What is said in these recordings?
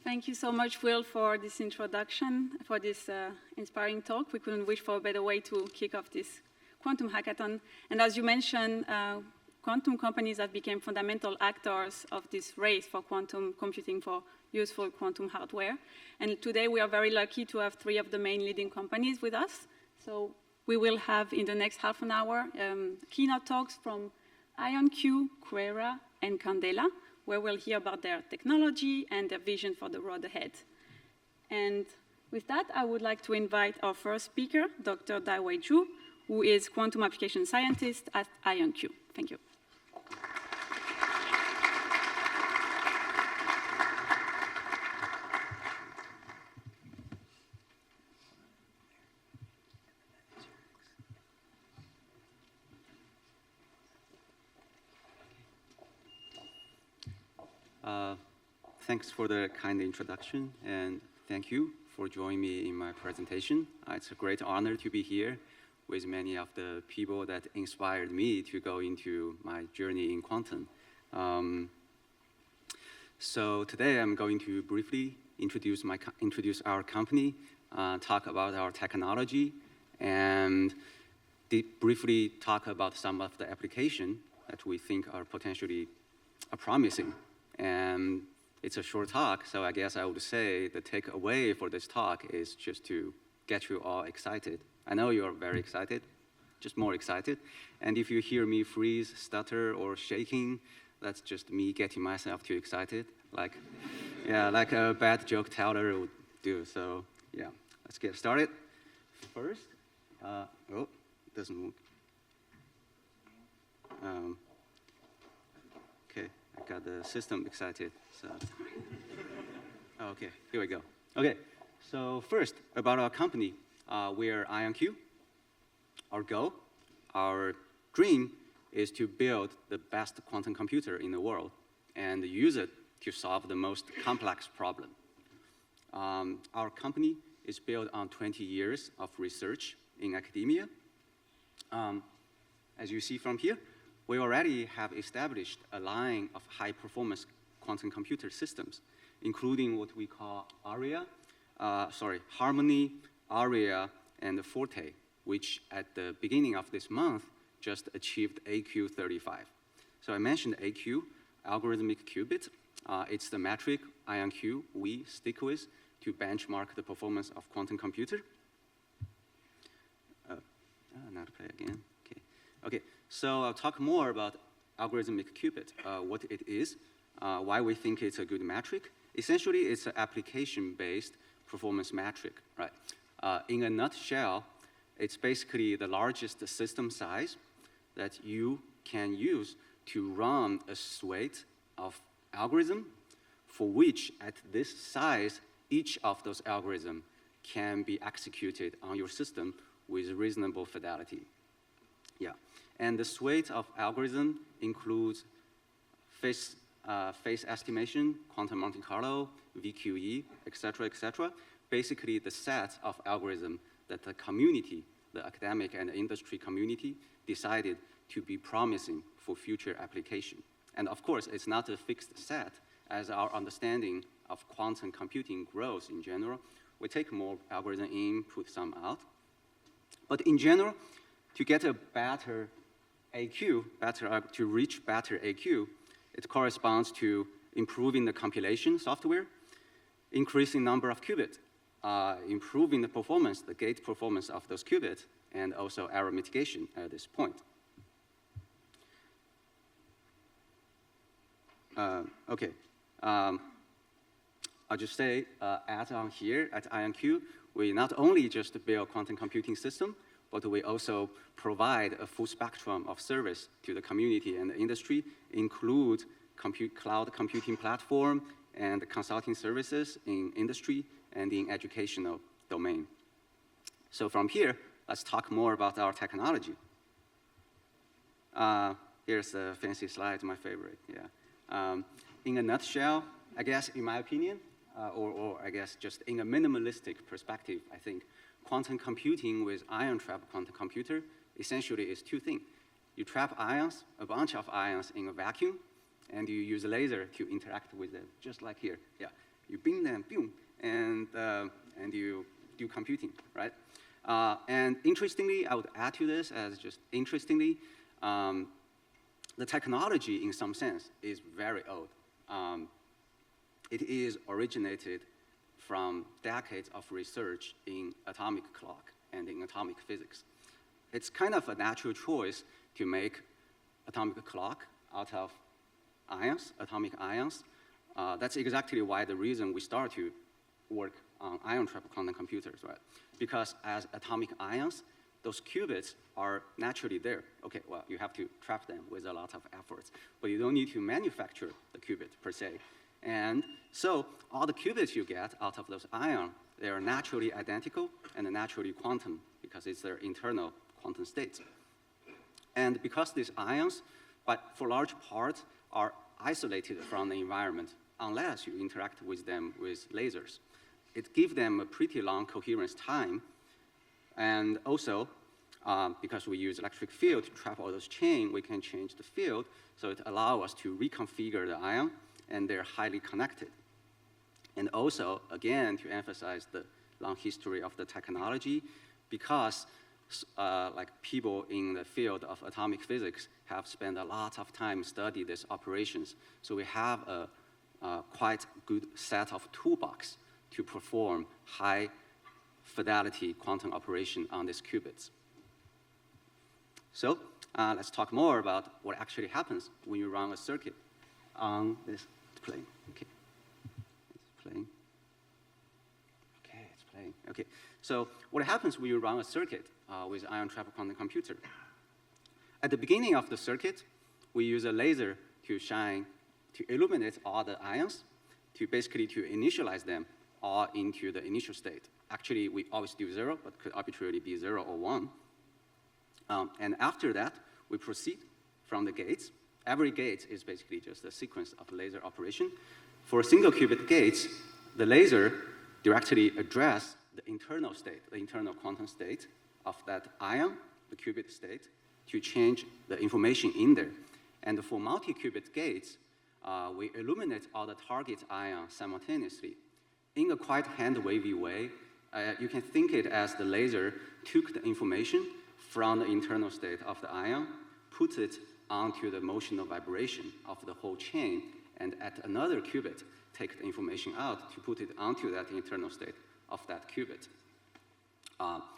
Thank you so much, Will, for this introduction, for this inspiring talk. We couldn't wish for a better way to kick off this quantum hackathon. And as you mentioned, quantum companies have become fundamental actors of this race for quantum computing for useful quantum hardware. And today we are very lucky to have 3 of the main leading companies with us. So we will have in the next half an hour keynote talks from IonQ, Quera, and Candela, where we'll hear about their technology and their vision for the road ahead. And with that, I would like to invite our first speaker, Dr. Dawei, who is quantum application scientist at IonQ. Thank you. Thanks for the kind introduction, and thank you for joining me in my presentation. It's a great honor to be here with many of the people that inspired me to go into my journey in quantum. So today I'm going to briefly introduce our company, talk about our technology, and briefly talk about some of the applications that we think are potentially promising. And it's a short talk, so I guess I would say the takeaway for this talk is just to get you all excited. I know you're very excited, just more excited. And if you hear me freeze, stutter, or shaking, that's just me getting myself too excited, like a bad joke teller would do. So yeah, let's get started. First, it doesn't move. Okay, I got the system excited. So, okay, here we go. Okay, so first about our company, we're IonQ. Our goal, our dream is to build the best quantum computer in the world and use it to solve the most complex problem. Our company is built on 20 years of research in academia. As you see from here, we already have established a line of high-performance quantum computer systems, including what we call Harmony, Aria, and Forte, which at the beginning of this month just achieved AQ 35. So I mentioned AQ, algorithmic qubit. It's the metric IonQ we stick with to benchmark the performance of quantum computer. Not play again. Okay, so I'll talk more about algorithmic qubit, what it is, why we think it's a good metric. Essentially, it's an application-based performance metric, right? In a nutshell, it's basically the largest system size that you can use to run a suite of algorithms for which, at this size, each of those algorithms can be executed on your system with reasonable fidelity. Yeah, and the suite of algorithms includes phase estimation, quantum Monte Carlo, VQE, et cetera, basically the set of algorithms that the community, the academic and industry community, decided to be promising for future application. And of course, it's not a fixed set. As our understanding of quantum computing grows in general, we take more algorithms in, put some out. But in general, to get a better AQ, to reach better AQ, it corresponds to improving the compilation software, increasing number of qubits, improving the performance, the gate performance of those qubits, and also error mitigation at this point. I'll just say, add on here at IonQ, we not only just build quantum computing system, but we also provide a full spectrum of service to the community and the industry, include cloud computing platform and consulting services in industry and in educational domain. So from here, let's talk more about our technology. Here's a fancy slide, my favorite, yeah. In a nutshell, I guess in my opinion, or I guess just in a minimalistic perspective, I think quantum computing with ion trap quantum computer essentially is 2 things. You trap ions, a bunch of ions in a vacuum, and you use a laser to interact with them, just like here. Yeah, you beam them, boom, and you do computing, right? And interestingly, I would add to this as just interestingly, the technology in some sense is very old. It is originated from decades of research in atomic clock and in atomic physics. It's kind of a natural choice to make atomic clock out of ions, atomic ions. That's exactly why the reason we start to work on ion-trap quantum computers, right? Because as atomic ions, those qubits are naturally there. Okay, well, you have to trap them with a lot of efforts, but you don't need to manufacture the qubit per se. And so all the qubits you get out of those ions, they are naturally identical and naturally quantum because it's their internal quantum states. And because these ions, but for large part, are isolated from the environment unless you interact with them with lasers. It gives them a pretty long coherence time. And also, because we use electric field to trap all those chains, we can change the field. So it allows us to reconfigure the ion, and they're highly connected. And also, again, to emphasize the long history of the technology, because like people in the field of atomic physics have spent a lot of time studying these operations. So we have a quite good set of toolbox to perform high fidelity quantum operation on these qubits. So let's talk more about what actually happens when you run a circuit on this plane. Okay, it's playing. Okay, it's playing. Okay, so what happens when you run a circuit with ion-trap quantum computer? At the beginning of the circuit, we use a laser to shine, to illuminate all the ions, to basically to initialize them all into the initial state. Actually, we always do 0, but could arbitrarily be 0 or 1. And after that, we proceed from the gates. Every gate is basically just a sequence of laser operation. For single qubit gates, the laser directly addresses the internal state, the internal quantum state of that ion, the qubit state, to change the information in there. And for multi-qubit gates, we illuminate all the target ions simultaneously. In a quite hand-wavy way, you can think it as the laser took the information from the internal state of the ion, put it onto the motional vibration of the whole chain, and at another qubit, take the information out to put it onto that internal state of that qubit.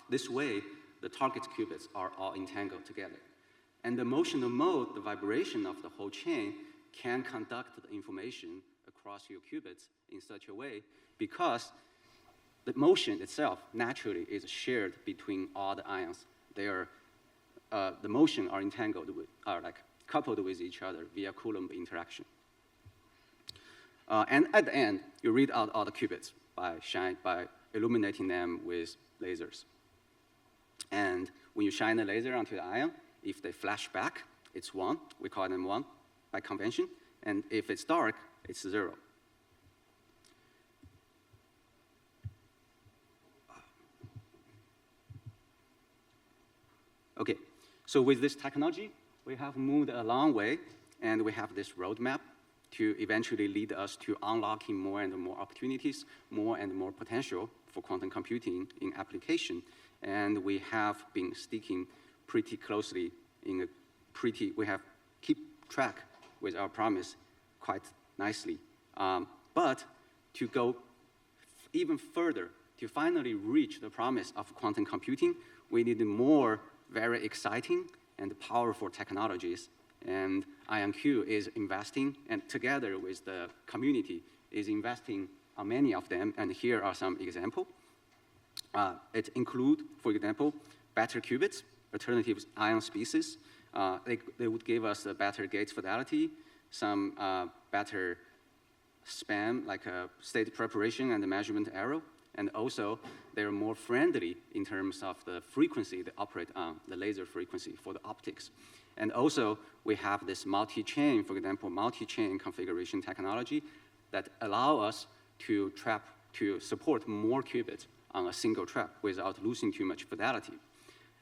This way, the target qubits are all entangled together. And the motional mode, the vibration of the whole chain, can conduct the information across your qubits in such a way because the motion itself naturally is shared between all the ions. They are, the motion are entangled with, are like coupled with each other via Coulomb interaction. And at the end, you read out all the qubits by illuminating them with lasers. And when you shine a laser onto the ion, if they flash back, it's 1. We call them 1 by convention. And if it's dark, it's 0. Okay, so with this technology, we have moved a long way, and we have this roadmap to eventually lead us to unlocking more and more opportunities, more and more potential for quantum computing in application. And we have been sticking pretty closely in a pretty, we have keep track with our promise quite nicely. But to go even further, to finally reach the promise of quantum computing, we need more very exciting and powerful technologies. And IonQ is investing, and together with the community, is investing on many of them. And here are some examples. It includes, for example, better qubits, alternative ion species. They would give us a better gate fidelity, some better span, like state preparation and the measurement error. And also, they're more friendly in terms of the frequency they operate on, the laser frequency for the optics. And also, we have this multi-chain, for example, multi-chain configuration technology that allow us to support more qubits on a single trap without losing too much fidelity.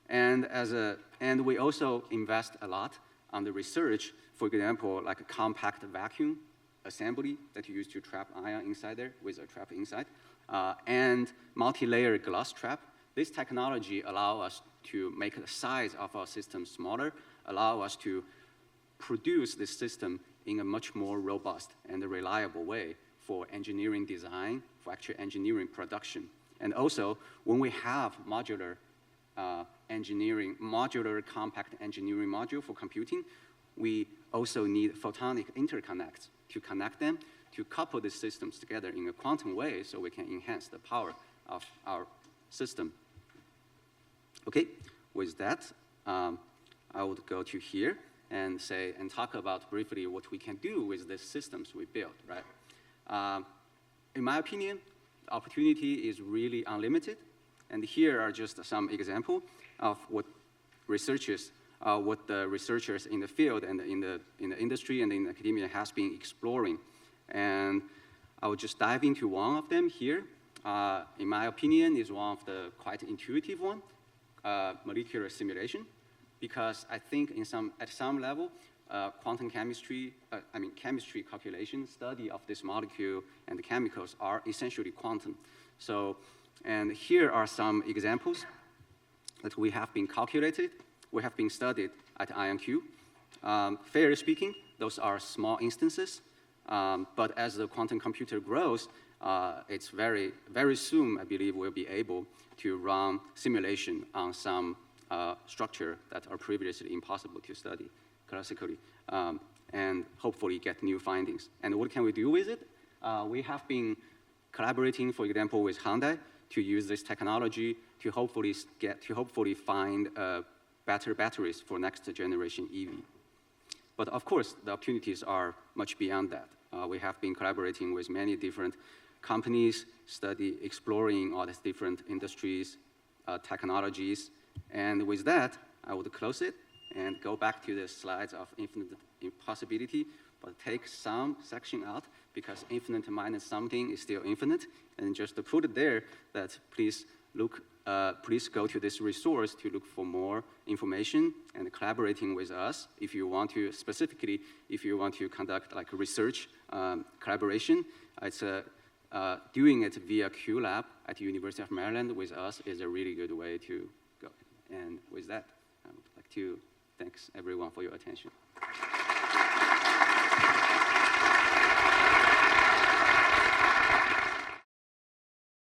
And we also invest a lot on the research for example, like a compact vacuum assembly that you use to trap ion inside there with a trap inside, and multi-layer glass trap. This technology allows us to make the size of our system smaller, allow us to produce this system in a much more robust and reliable way for engineering design, for actual engineering production. And also, when we have modular compact engineering module for computing, we also need photonic interconnects to connect them, to couple the systems together in a quantum way so we can enhance the power of our system. Okay, with that, I would go to here and talk about briefly what we can do with the systems we build, right? In my opinion, the opportunity is really unlimited. And here are just some examples of what the researchers in the field and in the industry and in academia has been exploring. And I will just dive into one of them here. In my opinion, is one of the quite intuitive one, molecular simulation, because I think at some level, quantum chemistry, chemistry calculation, study of this molecule and the chemicals are essentially quantum. So, and here are some examples that we have been calculated, we have been studied at IonQ. Fairly speaking, those are small instances, but as the quantum computer grows, it's very soon, I believe, we'll be able to run simulation on some structure that are previously impossible to study classically, and hopefully get new findings. And what can we do with it? We have been collaborating, for example, with Hyundai to use this technology to hopefully find better batteries for next generation EV. But of course, the opportunities are much beyond that. We have been collaborating with many different companies, exploring all these different industries, technologies. And with that, I would close it and go back to the slides of infinite impossibility, but take some section out because infinite minus something is still infinite. And just to put it there, that please go to this resource to look for more information and collaborating with us. If you want to, specifically, if you want to conduct like research collaboration, it's doing it via QLab at the University of Maryland with us is a really good way to go. And with that, I would like to thank everyone for your attention.